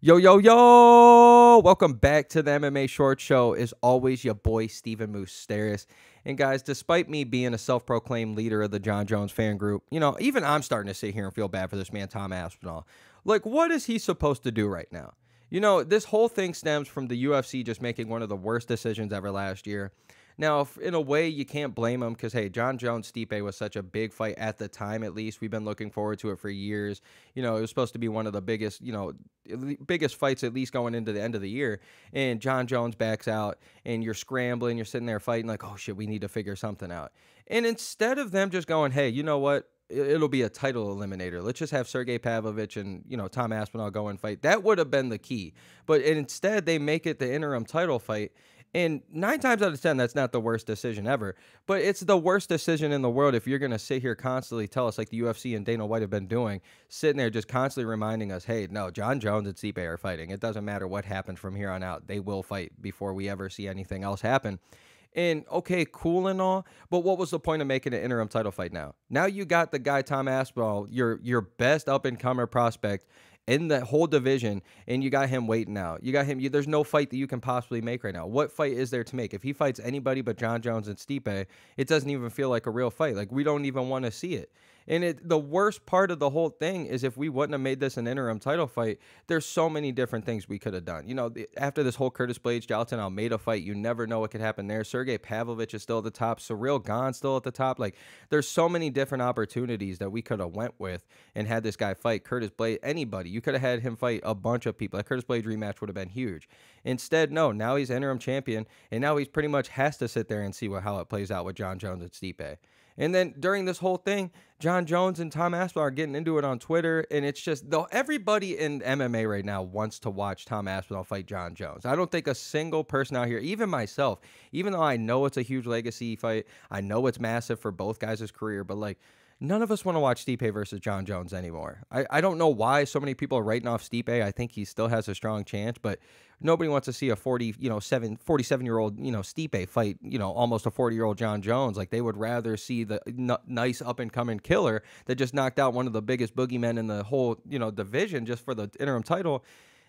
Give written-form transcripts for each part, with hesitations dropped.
Yo, yo, yo! Welcome back to the MMA Short Show. As always, your boy, Steven Moustaris. And guys, despite me being a self-proclaimed leader of the John Jones fan group, even I'm starting to sit here and feel bad for this man, Tom Aspinall. Like, what is he supposed to do right now? This whole thing stems from the UFC just making one of the worst decisions ever last year. Now, in a way, you can't blame him because, hey, John Jones-Stipe was such a big fight at the time, at least. We've been looking forward to it for years. It was supposed to be one of the biggest fights, at least going into the end of the year. And John Jones backs out, and you're scrambling, you're sitting there fighting like, oh, shit, we need to figure something out. And instead of them just going, hey, you know what? It'll be a title eliminator. Let's just have Sergey Pavlovich and, Tom Aspinall go and fight. That would have been the key. But instead, they make it the interim title fight. And 9 times out of 10, that's not the worst decision ever. But it's the worst decision in the world if you're going to sit here constantly tell us, like the UFC and Dana White have been doing, sitting there just constantly reminding us, hey, no, John Jones and Stipe are fighting. It doesn't matter what happens from here on out. They will fight before we ever see anything else happen. And okay, cool and all, but what was the point of making an interim title fight now? Now you got the guy Tom Aspinall, your best up-and-comer prospect in the whole division, and you got him waiting out. You got him. There's no fight that you can possibly make right now. What fight is there to make? If he fights anybody but John Jones and Stipe, it doesn't even feel like a real fight. Like, we don't even want to see it. And the worst part of the whole thing is if we wouldn't have made this an interim title fight, there's so many different things we could have done. After this whole Curtis Blades, Jailton Almeida fight, you never know what could happen there. Sergey Pavlovich is still at the top. Cyril Gane's still at the top. Like, there's so many different opportunities that we could have went with and had this guy fight Curtis Blades, anybody. You could have had him fight a bunch of people. That Curtis Blades rematch would have been huge. Instead, no, now he's interim champion, and now he's pretty much has to sit there and see how it plays out with John Jones and Stipe. And then during this whole thing, John Jones and Tom Aspinall are getting into it on Twitter, and it's just, though, everybody in MMA right now wants to watch Tom Aspinall fight John Jones. I don't think a single person out here, even myself, even though I know it's a huge legacy fight, I know it's massive for both guys' career, but like, none of us want to watch Stipe versus John Jones anymore. I don't know why so many people are writing off Stipe. I think he still has a strong chance, but nobody wants to see a 47-year-old, Stipe fight, almost a 40-year-old John Jones. Like, they would rather see the nice up-and-coming killer that just knocked out one of the biggest boogeymen in the whole, division just for the interim title.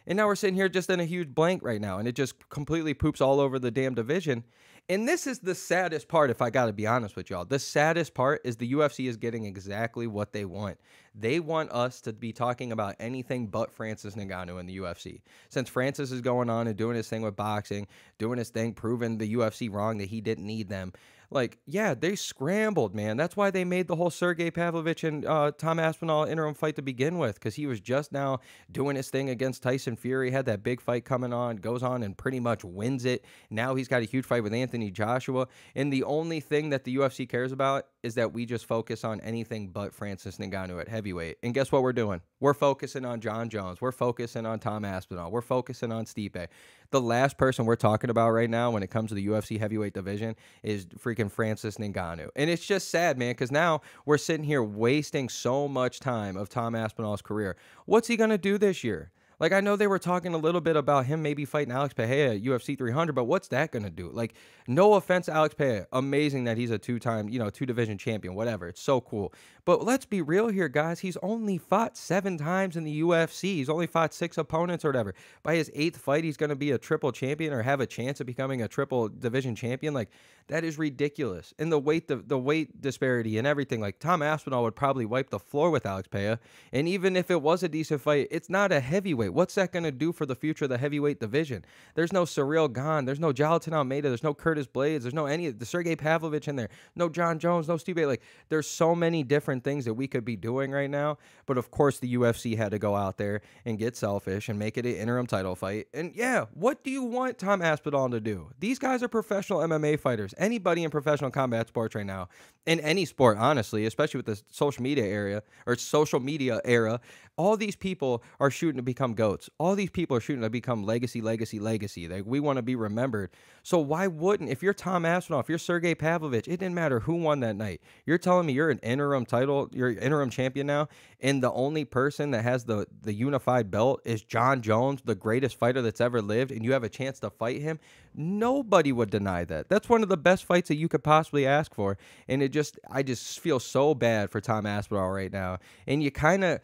And now we're sitting here just in a huge blank right now, and it just completely poops all over the damn division. And this is the saddest part, if I got to be honest with y'all. The saddest part is the UFC is getting exactly what they want. They want us to be talking about anything but Francis Ngannou in the UFC. Since Francis is going on and doing his thing with boxing, doing his thing, proving the UFC wrong that he didn't need them. Like, yeah, they scrambled, man. That's why they made the whole Sergey Pavlovich and Tom Aspinall interim fight to begin with, because he was just now doing his thing against Tyson Fury, had that big fight coming on, goes on and pretty much wins it. Now he's got a huge fight with Anthony Joshua, and the only thing that the UFC cares about is that we just focus on anything but Francis Ngannou at heavyweight. And guess what we're doing? We're focusing on John Jones. We're focusing on Tom Aspinall. We're focusing on Stipe. The last person we're talking about right now when it comes to the UFC heavyweight division is freaking Francis Ngannou. And it's just sad, man, because now we're sitting here wasting so much time of Tom Aspinall's career. What's he going to do this year? Like, I know they were talking a little bit about him maybe fighting Alex Pereira at UFC 300, but what's that going to do? Like, no offense to Alex Pereira. Amazing that he's a two-time, two-division champion, whatever. It's so cool. But let's be real here, guys. He's only fought 7 times in the UFC. He's only fought 6 opponents or whatever. By his 8th fight, he's going to be a triple champion or have a chance of becoming a triple division champion. Like, that is ridiculous. And the weight disparity and everything, like, Tom Aspinall would probably wipe the floor with Alex Pereira. And even if it was a decent fight, it's not a heavyweight. What's that going to do for the future of the heavyweight division? There's no Cyril Gane. There's no Jailton Almeida. There's no Curtis Blades. There's no any of the Sergey Pavlovich in there. No John Jones. No Stipe. Like, there's so many different things that we could be doing right now. But of course, the UFC had to go out there and get selfish and make it an interim title fight. And yeah, what do you want Tom Aspinall to do? These guys are professional MMA fighters. Anybody in professional combat sports right now, in any sport, honestly, especially with the social media era, all these people are shooting to become GOATs. All these people are shooting to become legacy. Like, we want to be remembered. So why wouldn't, if you're Tom Aspinall, if you're Sergey Pavlovich, it didn't matter who won that night. You're telling me you're an interim champion now, and the only person that has the unified belt is John Jones, the greatest fighter that's ever lived, and you have a chance to fight him? Nobody would deny that. That's one of the best fights that you could possibly ask for. And I just feel so bad for Tom Aspinall right now. And you kind of,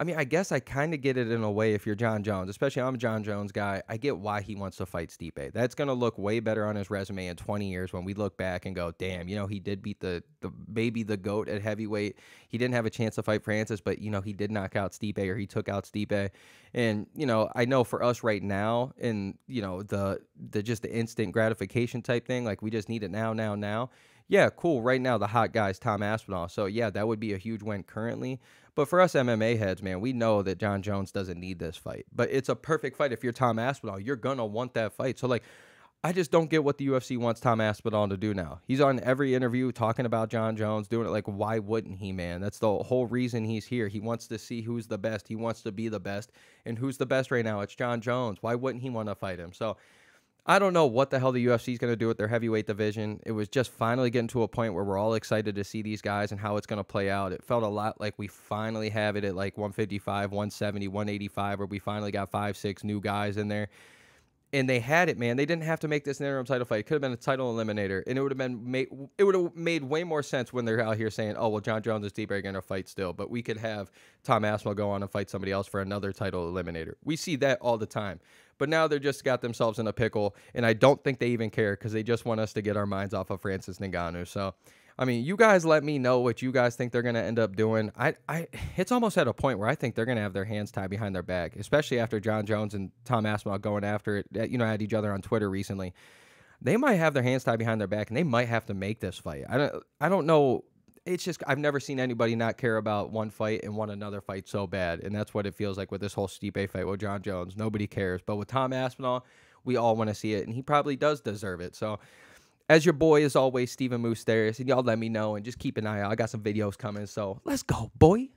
I mean, I guess I kind of get it in a way if you're John Jones, especially I'm a John Jones guy. I get why he wants to fight Stipe. That's going to look way better on his resume in 20 years when we look back and go, damn, he did beat the baby, the GOAT at heavyweight. He didn't have a chance to fight Francis, but, he did knock out Stipe, or he took out Stipe. And, I know for us right now in, the just the instant gratification type thing, like we just need it now, now, now. Yeah, cool. Right now, the hot guy's Tom Aspinall. So, yeah, that would be a huge win currently. But for us MMA heads, man, we know that John Jones doesn't need this fight. But it's a perfect fight. If you're Tom Aspinall, you're going to want that fight. So, like, I just don't get what the UFC wants Tom Aspinall to do now. He's on every interview talking about John Jones, doing it. Like, why wouldn't he, man? That's the whole reason he's here. He wants to see who's the best. He wants to be the best. And who's the best right now? It's John Jones. Why wouldn't he want to fight him? So, I don't know what the hell the UFC is going to do with their heavyweight division. It was just finally getting to a point where we're all excited to see these guys and how it's going to play out. It felt a lot like we finally have it at like 155, 170, 185, where we finally got 5, 6 new guys in there. And they had it, man. They didn't have to make this an interim title fight. It could have been a title eliminator, and it would have made way more sense when they're out here saying, "Oh, well, John Jones and Stipe are going to fight still," but we could have Tom Aspinall go on and fight somebody else for another title eliminator. We see that all the time, but now they're just got themselves in a pickle, and I don't think they even care because they just want us to get our minds off of Francis Ngannou. So, I mean, you guys let me know what you guys think they're going to end up doing. It's almost at a point where I think they're going to have their hands tied behind their back, especially after John Jones and Tom Aspinall going after it, at each other on Twitter recently. They might have their hands tied behind their back, and they might have to make this fight. I don't know. It's just I've never seen anybody not care about one fight and want another fight so bad, and that's what it feels like with this whole Stipe fight with John Jones. Nobody cares, but with Tom Aspinall, we all want to see it, and he probably does deserve it. So, as your boy, as always, Steven Moustaris, and y'all let me know and just keep an eye out. I got some videos coming, so let's go, boy.